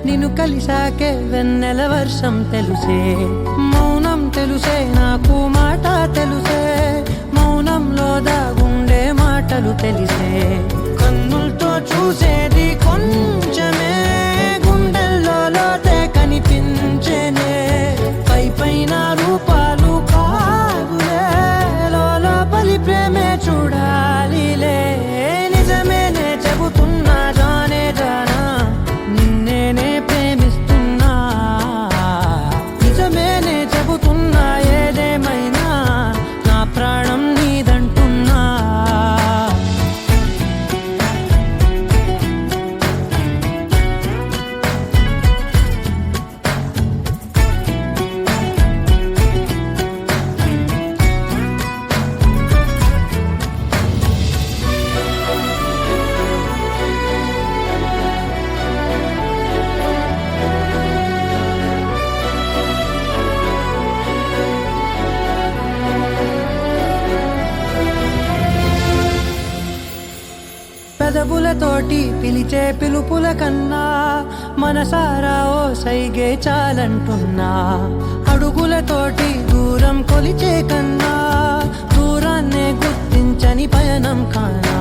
నిన్ను కలిసాకే వెన్నెల వర్షం తెలుసే, మౌనం తెలుసే నాకు మాట తెలుసే, మౌనంలో దాగుండే మాటలు తెలిసే, కన్నులతో చూసేది కొంచెమే, గుండెల్లో లోతే కనిపించేనే, పై పైన రూపాలు కాదులే, లోపలి ప్రేమే చూడాలిలే, నిజమేనే చెబుతున్నా జానే జానా, నిన్నేనే ప్రేమిస్తున్నా, నిజమేనే చెబుతున్నా ఏదేమైనా నా ప్రాణం నీదంటున్నా. పెదవులతోటి పిలిచే పిలుపుల కన్నా మనసారా ఓ సైగే చాలంటున్నా, అడుగులతోటి దూరం కొలిచే కన్నా దూరాన్నే గుర్తించని పయనం కానా.